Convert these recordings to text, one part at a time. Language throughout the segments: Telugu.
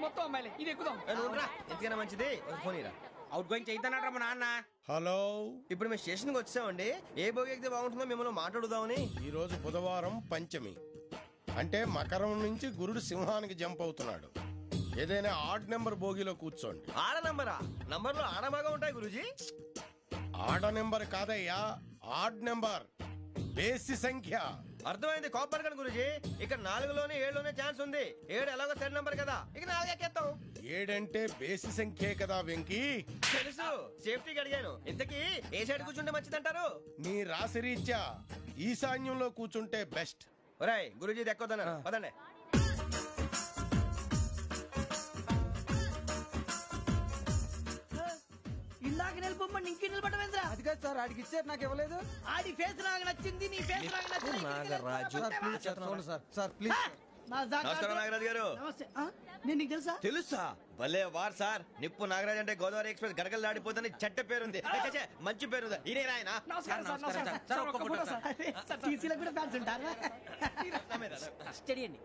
మొత్తం అమ్మాయిలే ఇది ఎక్కుదాం. ఎందుకైనా మంచిది ఫోన్ ఇరా. అవుట్ గోయింగ్ చేద్దానట్రా మా నాన్న. హలో, ఇప్పుడు మేము స్టేషన్ కి వచ్చామండి. ఏ బోగి ఎక్కితే బాగుంటుందో మిమ్మల్ని మాట్లాడుదామని. ఈ రోజు బుధవారం పంచమి, అంటే మకరం నుంచి గురుడు సింహానికి జంప్ అవుతున్నాడు. ఏదైనా ఆడ్ నెంబర్ బోగిలో కూర్చోండి. ఆడ నంబరా? నంబర్లు ఆడ బాగా ఉంటాయి గురూజీ. ఆడ నెంబర్ కాదయ్యా, ఆడ్ నెంబర్, బేసి సంఖ్య. అర్థమైంది, కాపర్ కానీ గురూజీ. ఇక్కడ 4లోనే 7లోనే ఛాన్స్ ఉంది. 7 ఎలాగో సెడ్ నంబర్ కదా, ఇక 4 ఎక్కేస్తాం. 7 అంటే బేసి సంఖ్యే కదా వెంకీ. తెలుసు, సేఫ్టీకి అడిగాను. ఇంతకీ ఏ సైడ్ కూర్చుంటే మంచిదంటారు? నీ రాశి రీత్యా ఈశాన్యంలో కూర్చుంటే బెస్ట్. ఒరాయ్ గురూజీ దెక్కొద్దన పదండి. ఇందాక నిలబొమ్మని ఇంకే నిలబడమేంద్రా? అది కాదు సార్, ఆడికి ఇచ్చారు నాకు ఇవ్వలేదు. ఆడి ఫేస్ నాకు నచ్చింది, నీ ఫేస్ నాకు నచ్చింది. Nagaraju sir please. నమస్కారం నాగరాజు గారు. నమస్తే. నేను నీకు తెలుసా? తెలుసా? భలే వార్ సార్. నిప్పు నాగరాజ్ అంటే గోదావరి ఎక్స్ప్రెస్ గడగలు దాడిపోతుంది చెట్ట పేరుంది. మంచి పేరు. ఇదే ఆయన టీసీలో కూడా ఫ్యాన్స్ ఉంటారా? స్టడీ అండి.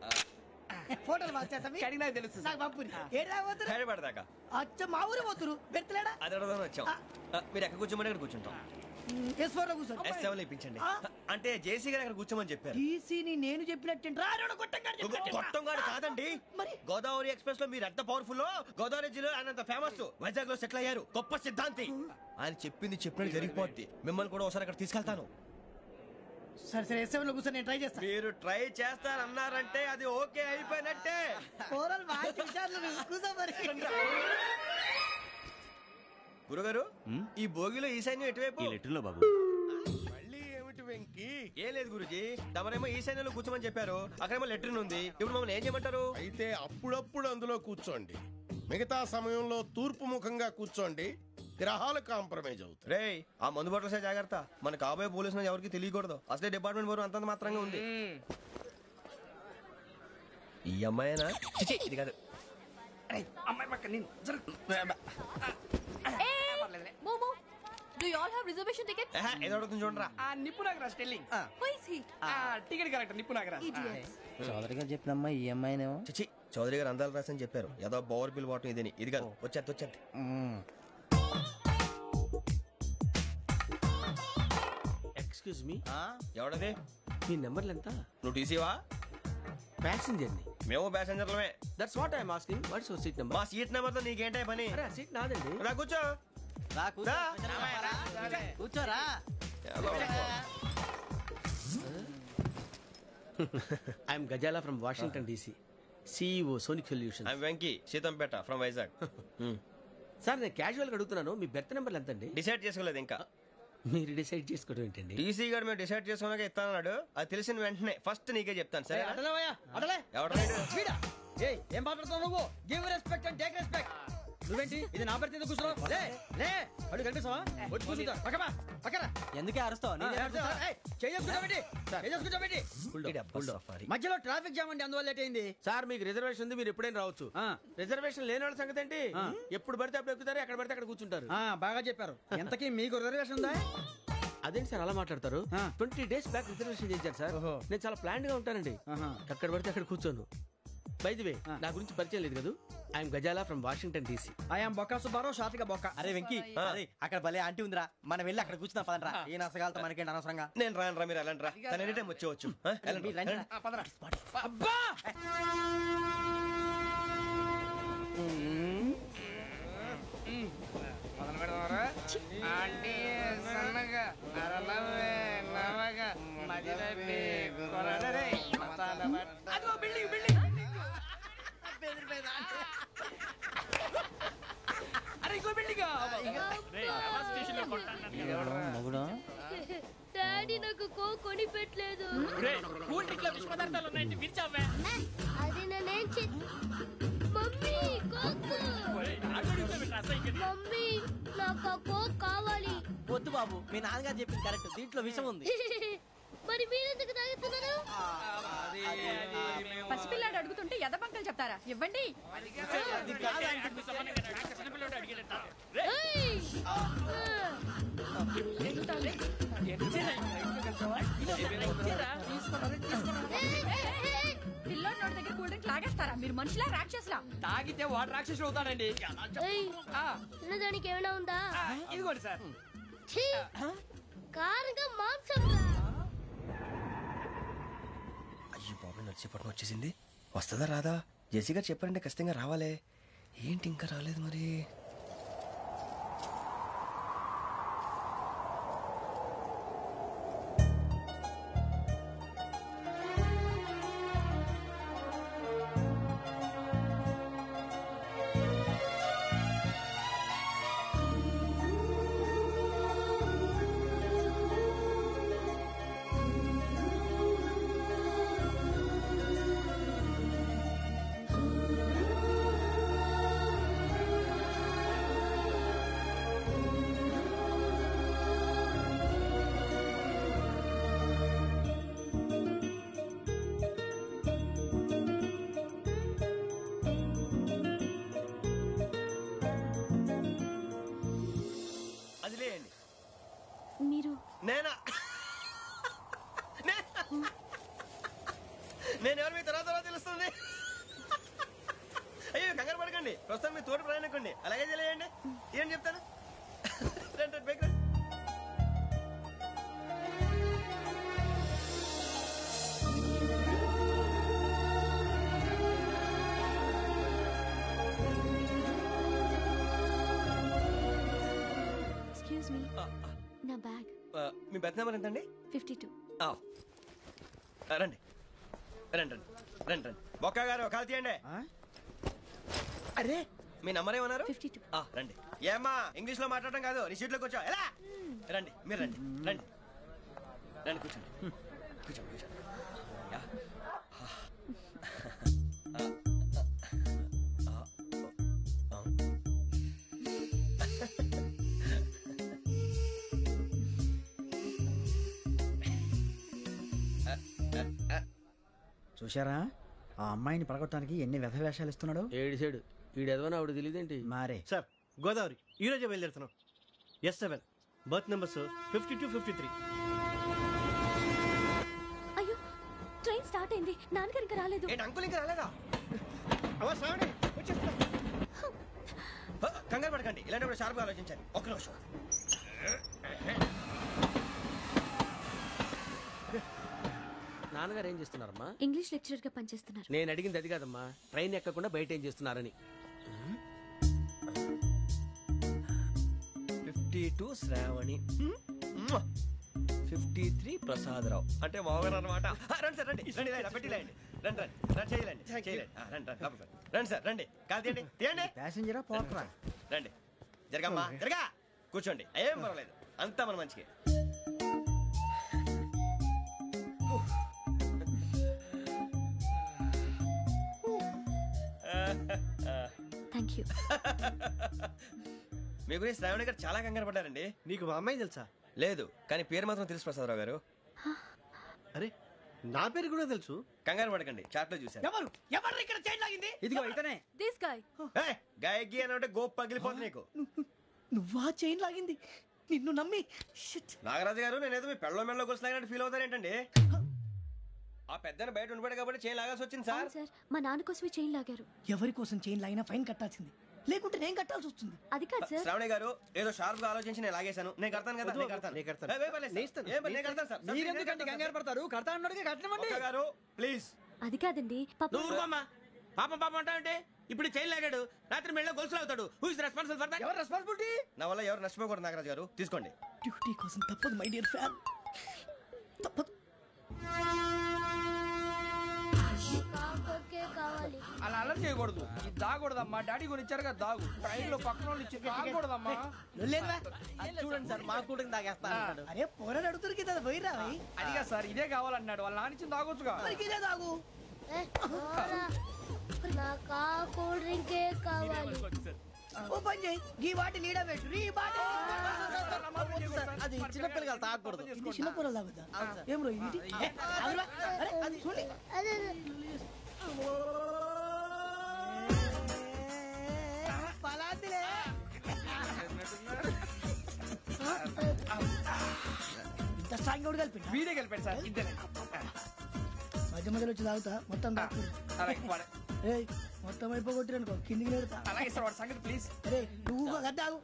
ఫోటోలు మార్చేస్తాం. తెలుసు నాకు పంపుని ఏడా పోతురు? హైదరాబాద్ అచ్చ మా ఊరు పోతురు. పెడతలేడా? అది వచ్చాం. మీరు ఎక్కడ కూర్చోమని అక్కడ కూర్చుంటాం. S4 లో కూర్చో. S7 ఇప్పించండి. అంటే జేసీ గారు అక్కడ కూర్చోమని చెప్పారు. టీసీని నేను చెప్పినట్టు గొట్టంగాడు కాదండి. గోదావరి ఎక్స్ప్రెస్ లో మీరు ఎంత పవర్ఫుల్, గోదావరి జిల్లా ఆయన ఫేమస్. వైజాగ్ లో సెటిల్ అయ్యారు, గొప్ప సిద్ధాంతి. ఆయన చెప్పింది చెప్పినట్టు జరిగిపోద్ది. మిమ్మల్ని కూడా ఒకసారి అక్కడ తీసుకెళ్తాను. సరే సరే, S7 లో కూర్చొని నేను ట్రై చేస్తాను. మీరు ట్రై చేస్తారన్నారంటే అది ఓకే అయిపోయినట్టే. ఓవరాల్ బాగా విషయాలు కూర్చో మరి. గురుగారు, ఈ భోగిలో ఈశాన్యం ఎటువైపు? లెటర్లో బాబు. మళ్ళీ ఏమిటి వెంకీ? ఏం లేదు గురుజీ, తమరేమో ఈశాన్యంలో కూర్చోమని చెప్పారు. అక్కడేమో లెటర్ ఉంది. ఇప్పుడు మమ్మల్ని ఏం చేయమంటారు? అయితే అప్పుడప్పుడు అందులో కూర్చోండి, మిగతా సమయంలో తూర్పు ముఖంగా కూర్చోండి. గ్రహాలు కాంప్రమైజ్ అవుతాయి. రే, ఆ మందు బట్టలసే జాగ్రత్త. మన కాబోయే పోలీసులు ఎవరికి తెలియకూడదు. అసలే డిపార్ట్మెంట్ బోరు అంతంత మాత్రంగా ఉంది. ఈ అమ్మాయినా? ఇది కాదు. అమ్మాయి పక్క నేను. Momo, do you all have reservation tickets? ఏదో అడుగుతుంది చూడరా. ఆ నిప్పు Nagaraj telling. Who is he? Ticket correct నిప్పు నాగరాజ్. Idiots. చౌదరి గారు చెప్పినమ్మా ఈ అమ్మాయినేమో. చిచి, చౌదరి గారు అందాలు రాసని చెప్పారు. ఏదో బోర్ బిల్ వాటం ఇదని. ఇది కాదు, వచ్చేది. Excuse me, ఎవడది? మీ నెంబర్లు ఎంత? నువ్వు టీసీవా? ప్యాసింజర్ ని. మేము ప్యాసెంజర్లమే. That's what I'm asking. What's your seat number? మా సీట్ నెంబర్ తో నీకేంటే పని? అరే సీట్ నాదండి. రా కూర్చో. కూర్చోరా. I'm Ghazala from Washington DC, CEO Sonic Solution. I'm Venky, Seethampeta from Vizag. Sir నేను క్యాజువల్ గా అడుగుతున్నాను, మీ బెర్త్ నెంబర్లు ఎంత అండి? డిసైడ్ చేసుకోలేదు ఇంకా. మీరు డిసైడ్ చేసుకోవడం ఏంటండి? టీసీ గారు మేము డిసైడ్ చేసుకున్నాక ఇస్తానన్నాడు. అది తెలిసిన వెంటనే ఫస్ట్ నీకే చెప్తాను. సరే అడలే ఎవడ? ఏం మాట్లాడుతావు నువ్వు? Give respect and take respect. నువ్వేంటి ఇది నా పరిస్థితి కూర్చున్నావు? అడుగు కనిపిస్తావా? వచ్చి కూర్చుంటా. పక్కరా. ఎందుకే అరుస్తావు? మధ్యలో ట్రాఫిక్ జామ్ అండి, అందువల్ల లేట్ అయింది. సార్ మీకు రిజర్వేషన్ ఉంది, మీరు ఎప్పుడైనా రావచ్చు. రిజర్వేషన్ లేని వాళ్ళ సంగతి ఏంటి? ఎప్పుడు పడితే అప్పుడు ఎక్కుతారు, ఎక్కడ పడితే అక్కడ కూర్చుంటారు. బాగా చెప్పారు. ఎంతకీ మీకు రిజర్వేషన్ ఉందా? అదేంటి సార్ అలా మాట్లాడతారు? 20 days బ్యాక్ రిజర్వేషన్ చేశారు సార్. నేను చాలా ప్లాన్డ్ గా ఉంటానండి. ఎక్కడ పడితే అక్కడ కూర్చోను. బై ది వే, నా గురించి పరిచయం లేదు కదా. I'm Ghazala from Washington DC. I'm Bokka Subbarao, షార్ట్గా బొక్క. అరే వెంకీ, అక్కడ భలే ఆంటీ ఉందిరా, మనం వెళ్ళి అక్కడ కూర్చున్నా పదనరా. ఏ నసగాలతో మనకేంటి అనవసరంగా. నేను రాను, మీరు ఎలాంటి రా. తన ఎనీ టైం వచ్చేవచ్చు. అబ్బా మొదలు పెడదామరా. ఆంటీ సన్నగా అరలవే నవగా మదిరపి కొరడరే మతాల బట్ట. అదిగో బిల్డింగ్ బిల్డింగ్. అరే ఇంకో బిల్డింగ్. డాడీ నాకు కోక్ కొని పెట్టలేదు. కూల్ డ్రింక్ లో విష పదార్థాలు ఉన్నాయంటే విరిచావే. అది నేనేం మమ్మీ కోక్. మమ్మీ నాకు ఆ కోక్ కావాలి. వద్దు బాబు, మీ నాన్నగారు చెప్పింది కరెక్ట్, దీంట్లో విషయం ఉంది. మరి మీరెందుకు తాగుతున్నారు? పసిపిల్లాడు అడుగుతుంటే ఎదబంకలు చెప్తారా? ఇవ్వండి. పిల్లోడి నోటి దగ్గర కూల్ డ్రింక్ లాగేస్తారా మీరు? మనుషులా రాక్షసులా? తాగితే వాడు రాక్షసుడు అవుతాడండి. దానికి ఏమైనా ఉందా? ఇదిగోండి సార్. కారంగా మాంసం. అయ్యో బాబు నడిచేపట్నం వచ్చేసింది. వస్తుందా రాదా? జెసిగా చెప్పారంటే ఖచ్చితంగా రావాలే. ఏంటి ఇంకా రాలేదు మరి? నేను ఎవరు మీ తర్వాత తెలుస్తుంది. అయ్యో కంగారు పడకండి, ప్రస్తుతం మీ తోటి ప్రయాణకండి. అలాగే తెలియండి. ఏం చెప్తాను రండి బైక్ రండి. ఎక్స్క్యూజ్ మీ, నా బ్యాగ్. మీ బెత్ నెంబర్ ఎంతండి? 52. రండి రండి రండి రండి రండి. బొక్క గారు కాల్ తీయండి. అరే మీ నంబర్ ఏమన్నారు? 52. రండి. ఏమ్మా ఇంగ్లీష్ లో మాట్లాడడం కాదు, నీ సీట్లో కూర్చో. ఎలా రండి, మీరు రండి రండి రండి కూర్చోండి కూర్చోండి కూర్చోండి. చూశారా ఆ అమ్మాయిని పడగొట్టడానికి ఎన్ని వ్యధ వేషాలు ఇస్తున్నాడు. ఏడు సైడు వీడెదవని ఆవిడ తెలియదేంటి మారే. సార్ గోదావరి ఈ రోజే బయలుదేరుతున్నాం. S7 berth numbers 52, 53. అయ్యో ట్రైన్ స్టార్ట్ అయింది, నాన్నగారు ఇంకా రాలేదు. అంకుల్ ఇంకా రాలేదా? కంగారు పడకండి, ఇలాంటి షార్ప్ గా ఆలోచించండి. ఒక్క నిమిషం. నాన్నగారు ఏం చేస్తున్నారమ్మా? ఇంగ్లీష్ లెక్చరర్ గా పనిచేస్తున్నారు. నేను అడిగింది అది కాదమ్మా, ట్రైన్ ఎక్కకుండా బయట ఏం చేస్తున్నారని. 52 శ్రావణి, 53 ప్రసాదరావు అంటే మామగారు అనమాట. రండి సార్ రండి రండి, పెట్టి లేండి. రండి రండి రండి, చేయలేండి చేయలేండి. రండి రండి రండి సార్ రండి. కాల్ తీయండి తీయండి. ప్యాసింజరా పోట్రా. రండి జరగమ్మా జరగా, కూర్చోండి. ఏం పర్వాలేదు, అంతా మన మంచికి. Thank you. మీ గురించి శ్రావణి గారు చాలా కంగారు పడ్డారండి. నీకు మా అమ్మాయి తెలుసా? లేదు, కానీ పేరు మాత్రం తెలుసు ప్రసాదరావు గారు. అరే నా పేరు కూడా తెలుసు. కంగారు పడకండి, చాట్ లో చూసాను. ఎవరు ఎవరు ఇక్కడ చైన్ లాగింది? ఇదిగో ఇతనే. This guy. గాయకి అని అంటే గోప్ పగిలిపోతుంది నీకు. నువ్వా చైన్ లాగింది? నిన్ను నమ్మి. నాగరాజు గారు, నేనేదో మీ పెళ్ళ మెళ్ళలో కొలిసిలాగినట్టు ఫీల్ అవుతారేంటండి? ఆ పెద్దని బయట ఉండిపోయాడు కాబట్టి చైన్ లాగాల్సి వచ్చింది సార్. సార్ మా నాన్న కోసమే చైన్ లాగారు. ఎవరి కోసం చైన్ లాగినా ఫైన్ కట్టాల్సింది, లేకుంటే నేను కట్టాల్సి వస్తుంది. అది కాదు సార్. శ్రావణి గారు ఏదో షార్ప్ గా ఆలోచించి నేను లాగేశాను. నేను కడతాను కదా, నేను కడతాను. నేను కడతాను సార్. మీరెందుకంటే కంగారు పడతారు? కడతా అన్నాడుగా కట్టమండి. గారు ప్లీజ్. అది కాదండి నువ్వు ఊరుకోమ్మా. పాపం పాపం అంటావంటే? ఇప్పుడు చైన్ లాగాడు, రాత్రి మెళ్ళ గొలుసులు అవుతాడు. Who is responsible for that? ఎవరు రెస్పాన్సిబిలిటీ? నా వల్ల ఎవరు నష్టపోకూడదు నాగరాజు గారు, తీసుకోండి. డ్యూటీ కోసం తప్పదు మై డియర్ ఫ్యాన్, తప్పదు. అలా అలర్ చేయకూడదు. ఇది దాగకూడదమ్మా. డాడీ కొని ఇచ్చారు కదా దాగు. ట్రైన్ లో పక్కన వాళ్ళు ఇచ్చి దాగకూడదమ్మా. చూడండి సార్, మా కూడా తాగేస్తా. అరే పోరాడు అడుగుతారు కదా, పోయిరా. అదిగా సార్, ఇదే కావాలన్నాడు. వాళ్ళ నాన్న ఇచ్చింది తాగొచ్చుగా. ఇదే తాగు. నాకు కూల్ డ్రింకే కావాలి. ఓ పని చేయి, ఈ బాటి లీడ పెట్టు. ఈ బాటి అది చిన్నపిల్లలు తాగకూడదు. చిన్నపూరలు తాగుతా. ఏం రో ఇది? అరే అది చూడండి. సాయంగా కలిపి వీడే కలిపాడు సార్ ఇద్దరే. మధ్య మధ్యలో వచ్చి తాగుతా మొత్తం అలాగే వాడు. మొత్తం అయిపోగొట్టిరనుకో కిందికి నేడుతా. అలాగే సార్ వాడు సంగతి ప్లీజ్. అరే నువ్వు కద్దాగు.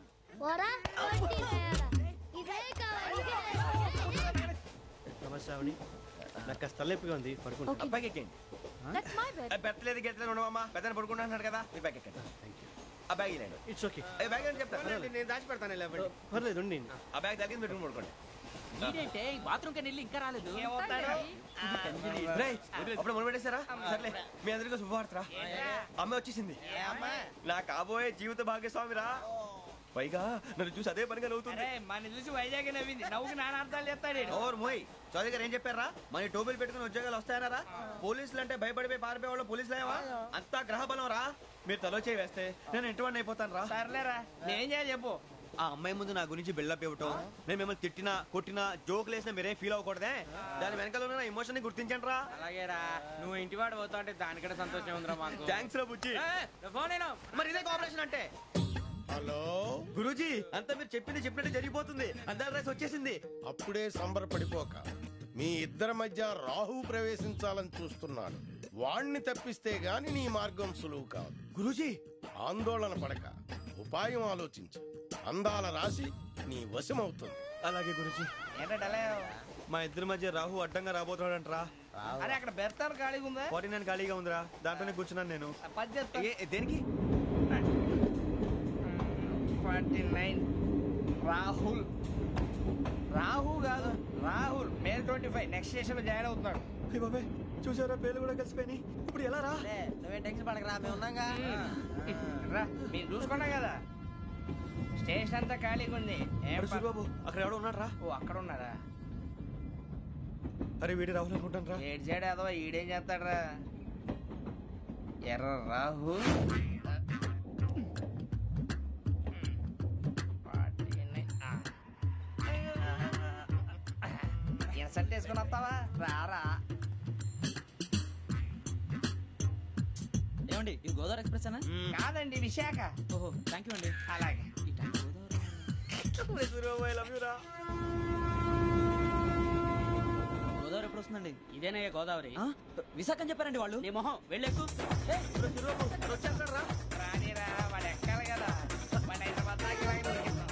నమస్తే ఆవిడ, నాకు కాస్త తలెప్పిగా ఉంది, పడుకుంటా. అబ్బాయికి ఎక్కండి. That's my bed. పెట్టలేదు గెట్టలేదు ఉండవమ్మా, పెద్దని పడుకుంటున్నాడు కదా, మీ బ్యాగ్ ఎక్కండి. ఆ బ్యాగ్ ఇలాండి. It's okay. బ్యాగ్ అని చెప్తాను, నేను దాచి పెడతాను. పర్లేదు ఉండి. ఆ బ్యాగ్ తగ్గింది పెట్టుకుని పడుకోండి. ఏంటంటే బాత్రూమ్ కని వెళ్ళి ఇంకా రాలేదు. రేయ్, అప్పుడు మొదలు పెట్టేశారా? సర్లే, మీ అందరికీ శుభవార్తరా. అమ్మ వచ్చేసింది. నా కాబోయే జీవిత భాగ్యస్వామిరా. పైగా నన్ను చూసి అదే పనిగా నవ్వుతుంది. మన చూసి వైజాగ్ నవ్వింది. నవ్వుకి నాన్న అర్థాలు చెప్తాడు. ఓర్ మోయ్, చౌదరి గారు ఏం చెప్పారా? మన టోబీలు పెట్టుకుని ఉద్యోగాలు వస్తాయనరా? పోలీసులు అంటే భయపడిపోయి పారిపోయే వాళ్ళు పోలీసులేవా? అంతా గ్రహ బలం రా. మీరు తలో చేయి వేస్తే నేను ఇంటివాడిని అయిపోతాను రా. సర్లేరా, నేనేం చేయాలి చెప్పు. ఆ అమ్మాయి ముందు నా గురించి బిల్డప్ ఇవ్వటం, నేను మిమ్మల్ని తిట్టినా కొట్టినా జోకులు వేసినా మీరేం ఫీల్ అవ్వకూడదే. దాని వెనకాల ఉన్న ఎమోషన్ ని గుర్తించండి రా. అలాగేరా, నువ్వు ఇంటివాడు పోతా అంటే దానికంటే సంతోషం ఉందిరా మాకు. థ్యాంక్స్ రా బుజ్జి. ఫోన్ అయినా మరి ఇదే కోఆపరేషన్ అంటే. హలో గురూజీ, అంతా మీరు చెప్పింది చెప్పినట్టు జరిగిపోతుంది. అందరి రైస్ వచ్చేసింది. అప్పుడే సంబరపడిపోక మీ ఇద్దరి మధ్య రాహు ప్రవేశించాలని చూస్తున్నాడు. వాణ్ణి తప్పిస్తే గాని నీ మార్గం సులువు కాదు. గురూజీ, ఆందోళన పడక ఉపాయం ఆలోచించు. అందాల రాశి నీ వశమవుతుంది. అలాగే గురూజీ. ఏంటంటే మా ఇద్దరి మధ్య రాహు అడ్డంగా రాబోతున్నాడంటరా. అరే అక్కడ బెర్తాను ఖాళీగా ఉందా? 49 ఖాళీగా ఉందిరా, దాంట్లోనే కూర్చున్నాను నేను. పది చేస్తా. దేనికి? 49 రాహుల్. రాహు కాదు, రాహుల్. మే 25 నెక్స్ట్ స్టేషన్ లో జాయిన్ అవుతున్నాడు. బాబాయ్ చూసారా, పేర్లు కూడా కలిసిపోయినాయి. ఇప్పుడు ఎలా రా? నువ్వేం టెన్షన్ పడకరా, మేము ఉన్నాగా. రా, మీరు చూసుకున్నాం కదా, స్టేషన్ అంతా ఖాళీగా ఉంది. ఏం ప- బాబు అక్కడ ఎవడో ఉన్నాడు రా. ఓ అక్కడ ఉన్నారా? అరే వీడి రాహుల్ అనుకుంటాను రా. ఏడు సైడ్ అదో ఈడేం చేస్తాడరా? ఎర్ర రాహు. ఇన్సల్ట్ వేసుకుని వస్తావా? రారా. ఏమండి, ఇది గోదావరి ఎక్స్ప్రెస్ అనా? కాదండి, విశాఖ. ఓహో, థ్యాంక్ యూ అండి. అలాగే. ఈ టైం గోదావరి ఎప్పుడు వస్తుందండి? ఇదేనయ్య గోదావరి. విశాఖ అని చెప్పారండి వాళ్ళు. నీ మొహం వెళ్ళెక్కు. వచ్చేస్తాడు రా. రానిరా, వాడు ఎక్కాలి కదా. వాడు హైదరాబాద్ దాకా ఇలాగే దొరికిస్తాం.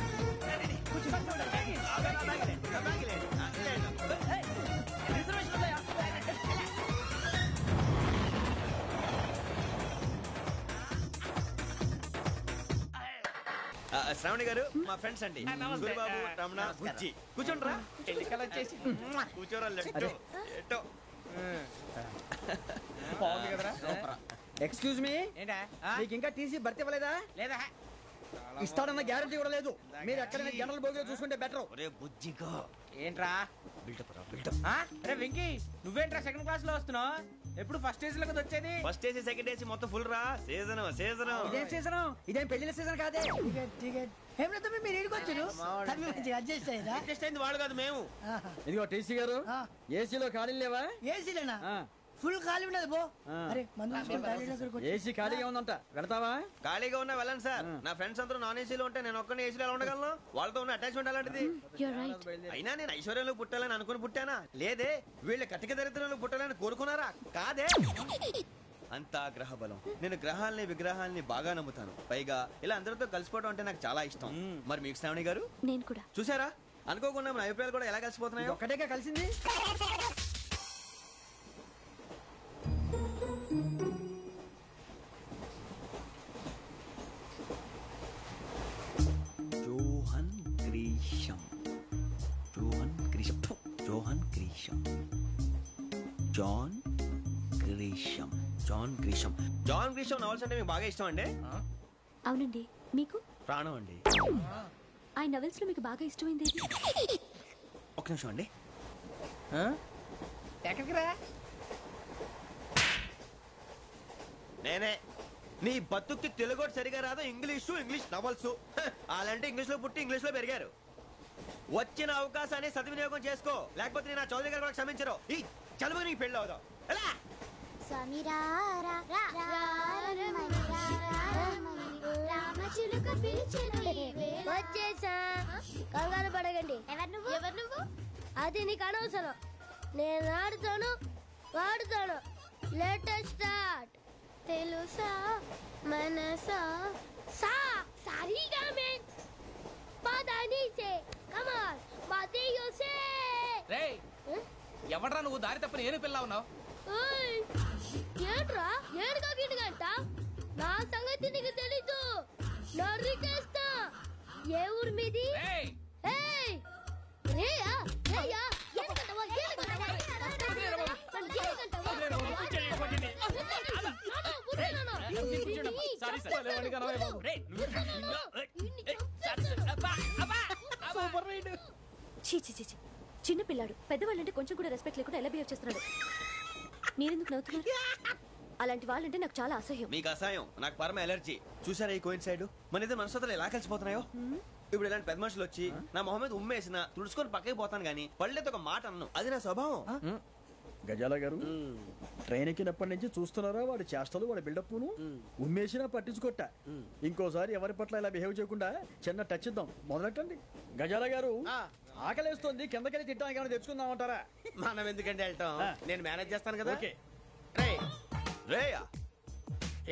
శ్రావణి గారు మా ఫ్రెండ్స్ అండి. గురుబాబు, రమణ, బుజ్జి. కూర్చోండి రా. ఎన్నికలు వచ్చేసి కూర్చోరా. లెట్టో ఎట్టో. బాగుంది కదరా? ఎక్స్క్యూజ్ మీ, ఏంటా? మీకు ఇంకా టీసీ భర్తీ ఇవ్వలేదా? లేదా ఇస్తాడన్న గ్యారంటీ కూడా లేదు. మీరు ఎక్కడైనా జనరల్ బోగిలో చూసుకుంటే బెటర్. ఒరే బుజ్జిగా, ఏంట్రా? బిల్డప్ రా, బిల్డప్. అరే వెంకీ, నువ్వేంట్రా సెకండ్ క్లాస్ లో వస్తున్నావు? ఎప్పుడు ఫస్ట్ ఏసీ లో కదా వచ్చేది? ఫస్ట్ ఏసీ సెకండ్ ఏసీ మొత్తం ఫుల్ రా. Season season. ఇదేం సీజన్? ఇదేం పెళ్లిన సీజన్ కాదే. టికెట్ ఏమిటో మీరు ఇడికి వచ్చారు అడ్జస్ట్ అయ్యారా? అడ్జస్ట్ అయింది వాళ్ళు కాదు, మేము. ఇదిగో టీసీ గారు, ఏసీలో ఖాళీలు లేవా? ఏసీలేనా? ఫుల్ ఖాళీ ఉన్నది పో. అరే ఏసీ ఖాళీగా ఉందంట, వెళతావా? ఖాళీగా ఉన్నా వెళ్ళండి సార్. నా ఫ్రెండ్స్ అందరూ నాన్ ఏసీలో ఉంటే నేను ఒక్కనే ఏసీలో ఎలా ఉండగలను? వాళ్ళతో ఉన్న అటాచ్మెంట్ అలాంటిది. You're right. అయినా నేను ఐశ్వర్యంలో పుట్టాలని అనుకుని పుట్టానా? లేదే. వీళ్ళ కటిక దరిద్రంలో పుట్టాలని కోరుకున్నారా? కాదే. అంతా గ్రహ బలం. నేను గ్రహాలని విగ్రహాలని బాగా నమ్ముతాను. పైగా ఇలా అందరితో కలిసిపోవడం అంటే నాకు చాలా ఇష్టం. మరి మీకు శ్రావణి గారు? నేను కూడా. చూసారా, అనుకోకుండా మన అభిప్రాయాలు కూడా ఎలా కలిసిపోతున్నాయి. ఒక్కటేగా కలిసింది. Johan Grisham, Johan Grisham, Johan Grisham, John Grisham, John Grisham. John Grisham novels అంటే మీకు బాగా ఇష్టం అండి? అవునండి. మీకు? ప్రాణం అండి. ఆ నవెల్స్ లో మీకు బాగా ఇష్టమైంది? ఒక్క నిమిషం అండి. ఎక్కడికి రా? నేనే. నీ బతుక్కి తెలుగు సరిగా రాదు, ఇంగ్లీష్ నవల్స్. అలాంటి ఇంగ్లీష్ లో పుట్టి ఇంగ్లీష్ లో పెరిగారు. వచ్చిన అవకాశాన్ని సద్వినియోగం చేసుకో, లేకపోతే నేను ఆ చౌదరి గారు కూడా క్షమించరు. ఈ చదువు నీకు పెళ్ళి అవుదాం. ఎలా? వచ్చేసా, కంగారు పడకండి. ఎవరు నువ్వు? అది నీకు అనవసరం. నేను ఆడుతాను, వాడుతాను. Let start. తెలుసా మనసా సా సారీగా మెన్ పదని సే కమాన్ బాతియో సే. రేయ్ ఎవడ్రా నువ్వు దారి తప్పని ఏను పిల్ల ఉన్నావు? ఏంట్రా ఏడుగా గిడుగంట? నా సంగతి నీకు తెలీదు. నరికేస్తా. ఏ ఊరు మీది? ఏయ్ రేయా రేయా ఏడుగంటవా ఏడుగంటవా చిన్న పిల్లాడు. పెద్దవాళ్ళంటే కొంచెం కూడా రెస్పెక్ట్ లేకుండా ఎలా బిహేవ్ చేస్తున్నాడు. మీరెందుకు నవ్వుతున్నారు? అలాంటి వాళ్ళంటే నాకు చాలా అసహ్యం. మీకు అసహ్యం, నాకు పరమ ఎలర్జీ. చూసారా ఈ కోయిన్ సైడ్ మన ఇద్దరు మనసుతో ఎలా కలిసిపోతున్నాయో. ఇప్పుడు ఇలాంటి పెద్ద మనుషులు వచ్చి నా మొహం మీద ఉమ్మేసిన తుడుచుకొని పక్కకి పోతాను గానీ పళ్ళేతో ఒక మాట అన్ను. అది నా స్వభావం. గజాల గారు ట్రైన్ ఎక్కినప్పటి నుంచి చూస్తున్నారా వాడి చేష్టలు, వాడి బిల్డప్ ఉమ్మేసినా పట్టించుకోట. ఇంకోసారి ఎవరి పట్ల ఇలా బిహేవ్ చేయకుండా చిన్న టచ్ ఇద్దాం. మొదలెట్టండి. గజాల గారు ఆకలేస్తోంది, కిందకెళ్ళి తిట్టడానికి ఏమైనా తెచ్చుకుందామంటారా? మనం ఎందుకంటే వెళ్తాం, నేను మేనేజ్ చేస్తాను కదా. రేయా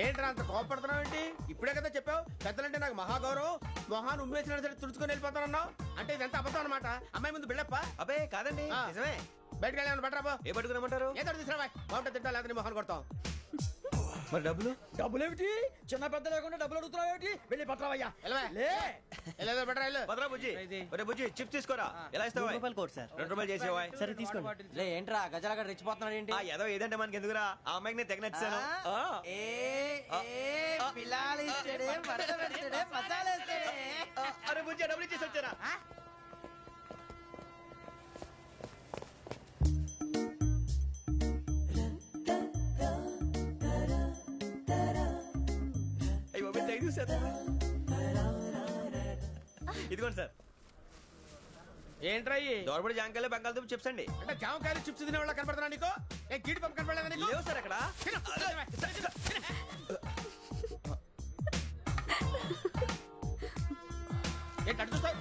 ఏంట్రా అంత కోపడుతున్నావు ఏంటి? ఇప్పుడే కదా చెప్పావు పెద్దలంటే నాకు మహాగౌరవం, మొహాన్ని ఉమ్మేసిన సరే తుడుచుకొని వెళ్ళిపోతానన్నావు. అంటే ఇదంతా అబద్ధం అనమాట. అమ్మాయి ముందు బిల్డప్ప? అబ్బే కాదండి, నిజమే. బయటకు వెళ్ళాను బట్రాబో. ఏ పట్టుకురమ్మంటారు? ఏదో తీసుకురావా. బాగుంటుంది తింటా, లేదా మొహాన్ని కొడతాం. మరి డబ్బులు? డబ్బులేమిటి? చిన్న పెద్ద లేకుండా డబ్బులు అడుగుతున్నావు ఏమిటి? వెళ్ళి పట్టరావయ్యా. భద్రా బుజ్జి, బుజ్జి చిప్స్ తీసుకోరా. ఎలా ఇస్తావా? ₹2 చేసేవా? సరే తీసుకోండి. లే ఏంట్రా గజాల గారు రెచ్చిపోతున్నాడు ఏంటి? ఏదో ఏదంటే మనకి ఎందుకురా, ఆ అమ్మాయికి నేను తెగ నచ్చాను. అరే బుజ్జి డబ్బులు ఇచ్చేసి వచ్చారా? ఇదిగోండి సార్. ఏంట్రా దోరబడి జాంకాయలు బంగాళదుంప చిప్స్ అండి. అంటే జామకాయలు చిప్స్ తినే వాళ్ళ కనపడుతున్నా నీకు? ఏ గీడి పంప కనపడలేదా నీకు? లేవు సార్ అక్కడ. ఏంటి అటు చూస్తావు?